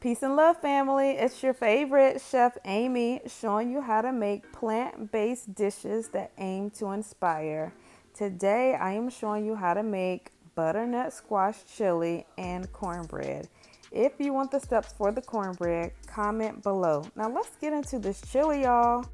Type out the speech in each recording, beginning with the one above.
Peace and love, family. It's your favorite Chef Amy showing you how to make plant-based dishes that aim to inspire. Today, I am showing you how to make butternut squash chili and cornbread. If you want the steps for the cornbread, comment below. Now let's get into this chili, y'all.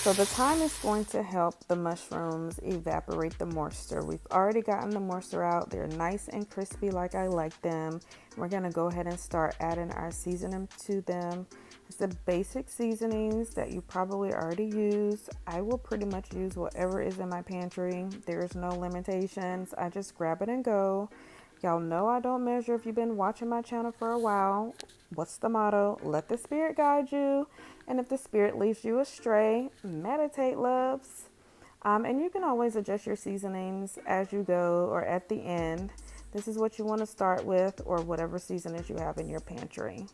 So the time is going to help the mushrooms evaporate the moisture. We've already gotten the moisture out. They're nice and crispy like I like them. We're going to go ahead and start adding our seasoning to them. It's the basic seasonings that you probably already use. I will pretty much use whatever is in my pantry. There's no limitations. I just grab it and go. Y'all know I don't measure if you've been watching my channel for a while. What's the motto? Let the spirit guide you. And if the spirit leads you astray, meditate, loves. And you can always adjust your seasonings as you go or at the end. This is what you want to start with, or whatever seasonings you have in your pantry.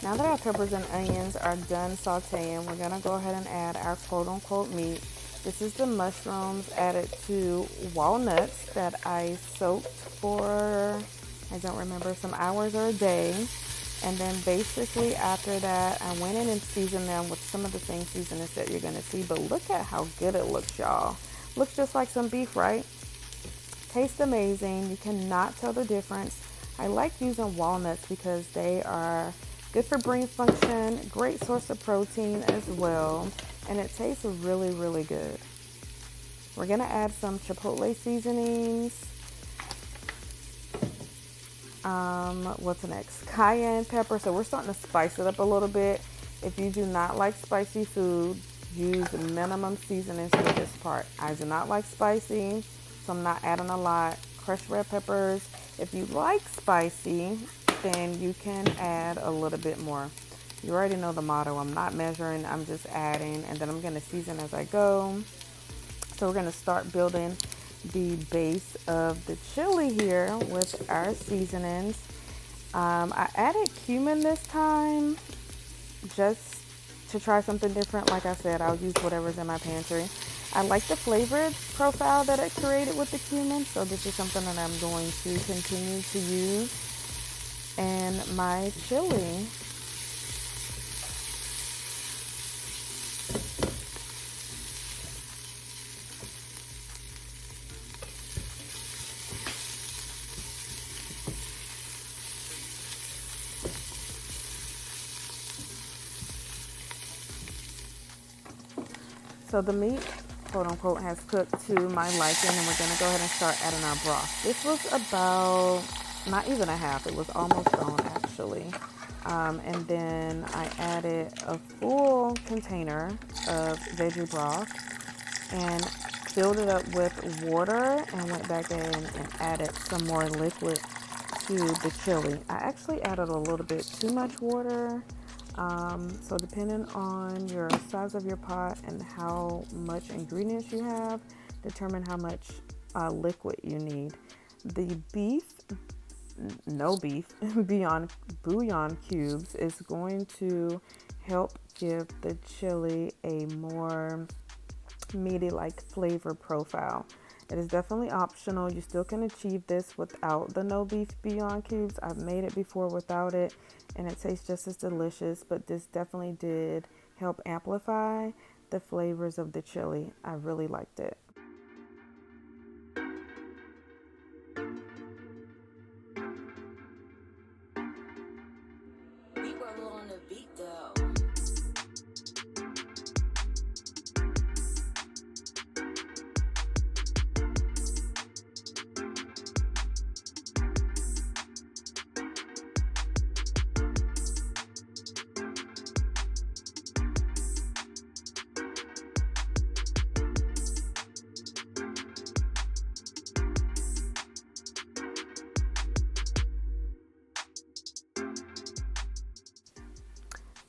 Now that our peppers and onions are done sauteing, we're going to go ahead and add our quote-unquote meat. This is the mushrooms added to walnuts that I soaked for, I don't remember, some hours or a day. And then basically after that, I went in and seasoned them with some of the same seasonings that you're going to see. But look at how good it looks, y'all. Looks just like some beef, right? Tastes amazing. You cannot tell the difference. I like using walnuts because they are good for brain function, great source of protein as well, and it tastes really, really good. We're going to add some chipotle seasonings. What's next? Cayenne pepper. So we're starting to spice it up a little bit. If you do not like spicy food, use minimum seasonings for this part. I do not like spicy, so I'm not adding a lot. Crushed red peppers. If you like spicy, then you can add a little bit more. You already know the motto. I'm not measuring, I'm just adding, and then I'm going to season as I go. So we're going to start building the base of the chili here with our seasonings. I added cumin this time just to try something different. Like I said, I'll use whatever's in my pantry. I like the flavor profile that it created with the cumin, so this is something that I'm going to continue to use and my chili. So the meat, quote unquote, has cooked to my liking, and we're going to go ahead and start adding our broth. This was about not even a half, it was almost gone actually. And then I added a full container of veggie broth and filled it up with water and went back in and added some more liquid to the chili. I actually added a little bit too much water. So depending on your size of your pot and how much ingredients you have, determine how much liquid you need. The beef, no beef, beyond bouillon cubes is going to help give the chili a more meaty like flavor profile. It is definitely optional. You still can achieve this without the no beef bouillon cubes. I've made it before without it and it tastes just as delicious, but this definitely did help amplify the flavors of the chili. I really liked it. We were a little on the beat though.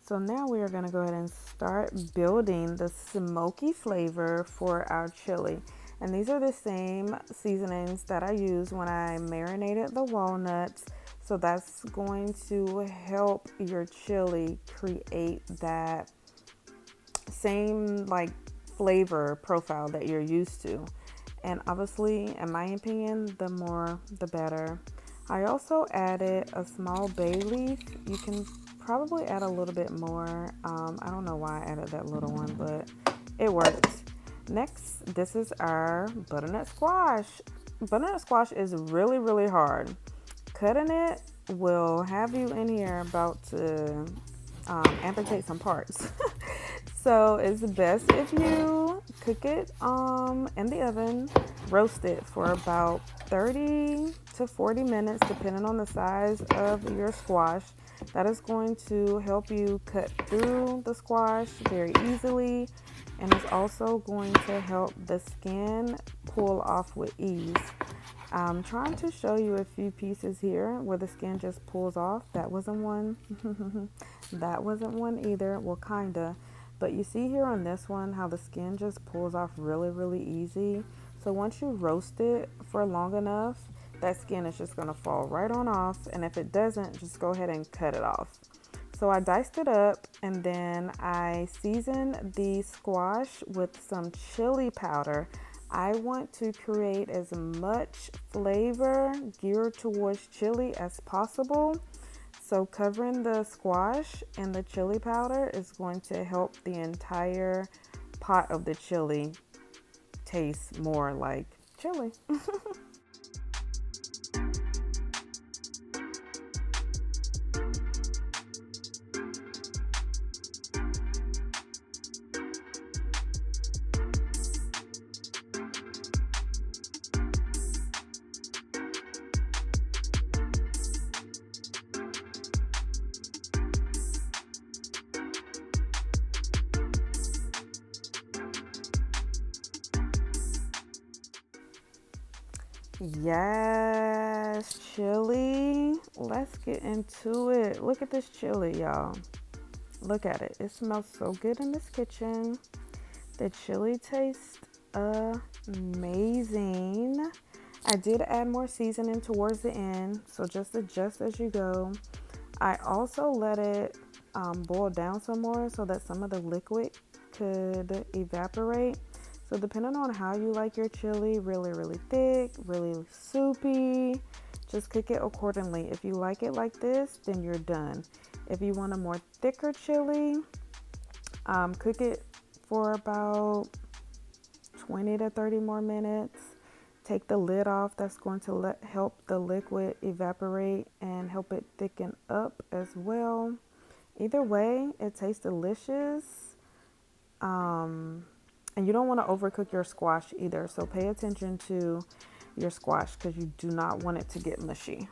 So now we are going to go ahead and start building the smoky flavor for our chili. And these are the same seasonings that I used when I marinated the walnuts. So that's going to help your chili create that same like flavor profile that you're used to. And obviously, in my opinion, the more the better. I also added a small bay leaf. You can probably add a little bit more. I don't know why I added that little one, but it worked. Next, this is our butternut squash. Butternut squash is really, really hard. Cutting it will have you in here about to amputate some parts. So it's best if you cook it in the oven, roast it for about 30 to 40 minutes, depending on the size of your squash. That is going to help you cut through the squash very easily, and it's also going to help the skin pull off with ease. I'm trying to show you a few pieces here where the skin just pulls off. That wasn't one. That wasn't one either. Well, kinda. But you see here on this one how the skin just pulls off really, really easy. So once you roast it for long enough, that skin is just going to fall right on off. And if it doesn't, just go ahead and cut it off. So I diced it up and then I seasoned the squash with some chili powder. I want to create as much flavor geared towards chili as possible. So covering the squash and the chili powder is going to help the entire pot of the chili taste more like chili. Yes, chili. Let's get into it. Look at this chili, y'all. Look at it. It smells so good in this kitchen. The chili tastes amazing. I did add more seasoning towards the end, so just adjust as you go. I also let it boil down some more so that some of the liquid could evaporate. So depending on how you like your chili, really, really thick, really soupy, just cook it accordingly. If you like it like this, then you're done. If you want a more thicker chili, cook it for about 20 to 30 more minutes. Take the lid off. That's going to help the liquid evaporate and help it thicken up as well. Either way, it tastes delicious. And you don't want to overcook your squash either. So pay attention to your squash because you do not want it to get mushy.